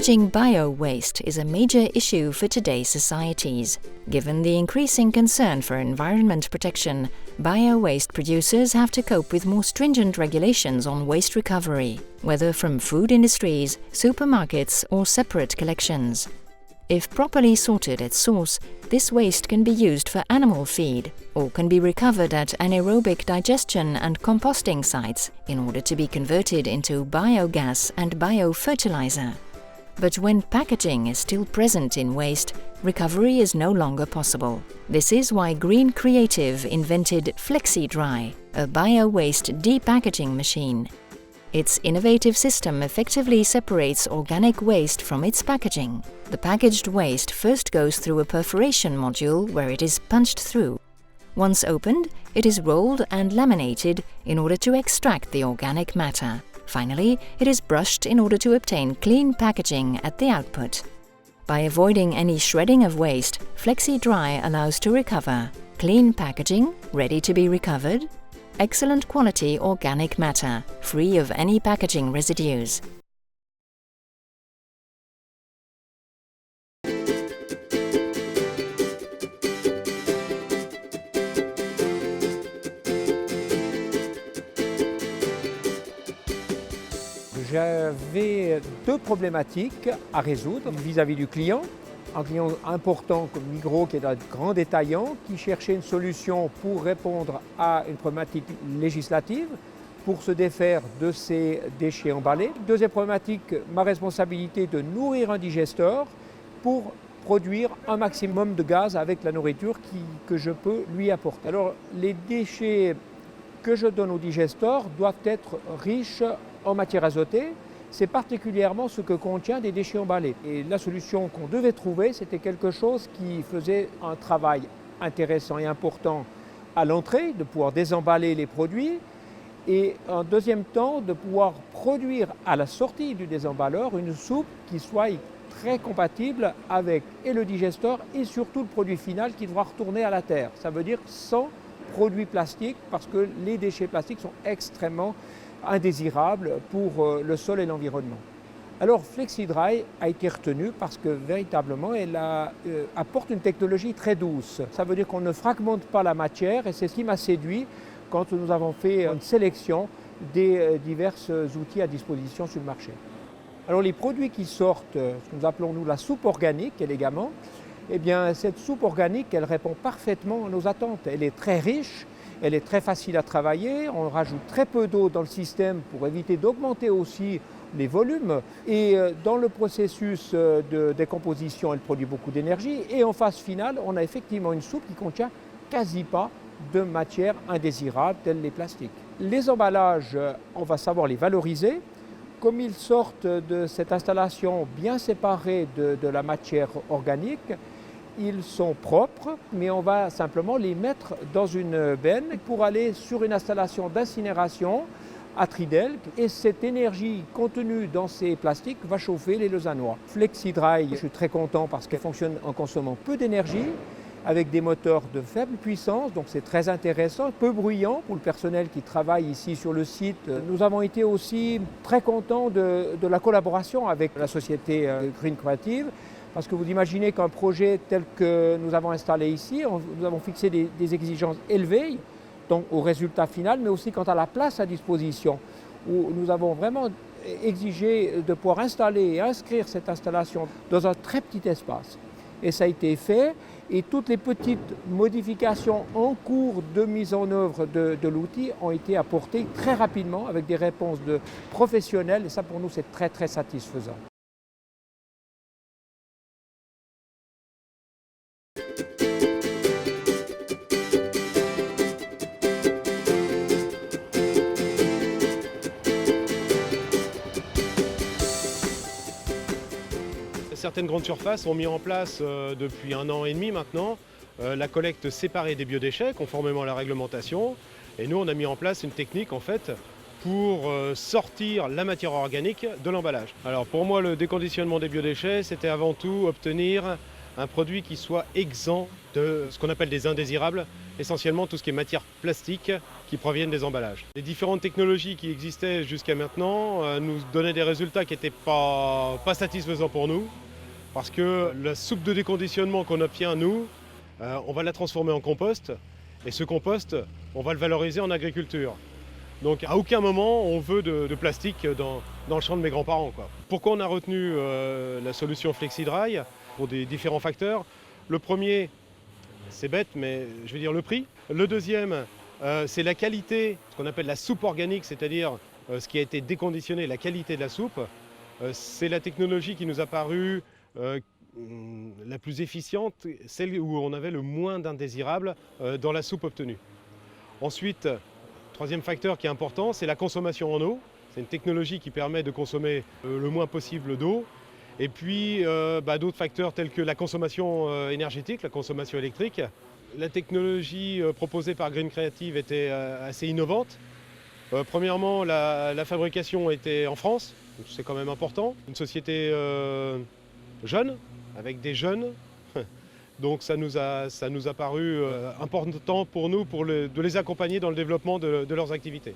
Managing bio-waste is a major issue for today's societies. Given the increasing concern for environment protection, bio-waste producers have to cope with more stringent regulations on waste recovery, whether from food industries, supermarkets or separate collections. If properly sorted at source, this waste can be used for animal feed or can be recovered at anaerobic digestion and composting sites in order to be converted into biogas and biofertilizer. But when packaging is still present in waste, recovery is no longer possible. This is why Green Creative invented FlexiDry, a bio-waste depackaging machine. Its innovative system effectively separates organic waste from its packaging. The packaged waste first goes through a perforation module where it is punched through. Once opened, it is rolled and laminated in order to extract the organic matter. Finally, it is brushed in order to obtain clean packaging at the output. By avoiding any shredding of waste, FlexiDry allows to recover clean packaging, ready to be recovered, excellent quality organic matter, free of any packaging residues. J'avais deux problématiques à résoudre vis-à-vis du client. Un client important comme Migros, qui est un grand détaillant, qui cherchait une solution pour répondre à une problématique législative, pour se défaire de ses déchets emballés. Deuxième problématique, ma responsabilité de nourrir un digesteur pour produire un maximum de gaz avec la nourriture que je peux lui apporter. Alors, les déchets que je donne au digesteur doivent être riches en matière azotée. C'est particulièrement ce que contient des déchets emballés. Et la solution qu'on devait trouver, c'était quelque chose qui faisait un travail intéressant et important à l'entrée, de pouvoir désemballer les produits, et en deuxième temps, de pouvoir produire à la sortie du désemballeur une soupe qui soit très compatible avec et le digesteur et surtout le produit final qui devra retourner à la terre. Ça veut dire sans produits plastiques, parce que les déchets plastiques sont extrêmement indésirables pour le sol et l'environnement. Alors FlexiDry a été retenu parce que véritablement elle apporte une technologie très douce. Ça veut dire qu'on ne fragmente pas la matière et c'est ce qui m'a séduit quand nous avons fait une sélection des divers outils à disposition sur le marché. Alors les produits qui sortent, ce que nous appelons nous la soupe organique élégamment, eh bien cette soupe organique elle répond parfaitement à nos attentes. Elle est très riche. Elle est très facile à travailler, on rajoute très peu d'eau dans le système pour éviter d'augmenter aussi les volumes. Et dans le processus de décomposition, elle produit beaucoup d'énergie. Et en phase finale, on a effectivement une soupe qui contient quasi pas de matières indésirables telles les plastiques. Les emballages, on va savoir les valoriser. Comme ils sortent de cette installation bien séparée de la matière organique, ils sont propres, mais on va simplement les mettre dans une benne pour aller sur une installation d'incinération à Tridel. Et cette énergie contenue dans ces plastiques va chauffer les Lausannois. FlexiDry, je suis très content parce qu'elle fonctionne en consommant peu d'énergie, avec des moteurs de faible puissance, donc c'est très intéressant, peu bruyant pour le personnel qui travaille ici sur le site. Nous avons été aussi très contents de la collaboration avec la société Green Creative. Parce que vous imaginez qu'un projet tel que nous avons installé ici, nous avons fixé des exigences élevées donc au résultat final, mais aussi quant à la place à disposition, où nous avons vraiment exigé de pouvoir installer et inscrire cette installation dans un très petit espace. Et ça a été fait, et toutes les petites modifications en cours de mise en œuvre de l'outil ont été apportées très rapidement avec des réponses de professionnels, et ça pour nous c'est très très satisfaisant. Certaines grandes surfaces ont mis en place depuis 1 an et demi maintenant la collecte séparée des biodéchets conformément à la réglementation. Et nous on a mis en place une technique en fait pour sortir la matière organique de l'emballage. Alors pour moi le déconditionnement des biodéchets c'était avant tout obtenir un produit qui soit exempt de ce qu'on appelle des indésirables, essentiellement tout ce qui est matière plastique qui proviennent des emballages. Les différentes technologies qui existaient jusqu'à maintenant nous donnaient des résultats qui n'étaient pas satisfaisants pour nous, parce que la soupe de déconditionnement qu'on obtient, nous, on va la transformer en compost, et ce compost, on va le valoriser en agriculture. Donc à aucun moment on veut de plastique dans le champ de mes grands-parents, quoi. Pourquoi on a retenu la solution FlexiDry? Pour des différents facteurs. Le premier, c'est bête, mais je vais dire le prix. Le deuxième, c'est la qualité, ce qu'on appelle la soupe organique, c'est-à-dire ce qui a été déconditionné, la qualité de la soupe. C'est la technologie qui nous a paru la plus efficiente, celle où on avait le moins d'indésirables dans la soupe obtenue. Ensuite, troisième facteur qui est important, c'est la consommation en eau. C'est une technologie qui permet de consommer le moins possible d'eau. Et puis d'autres facteurs tels que la consommation énergétique, la consommation électrique. La technologie proposée par Green Creative était assez innovante. Premièrement, la fabrication était en France, c'est quand même important. Une société jeune, avec des jeunes. Donc ça nous a paru important pour nous de les accompagner dans le développement de leurs activités.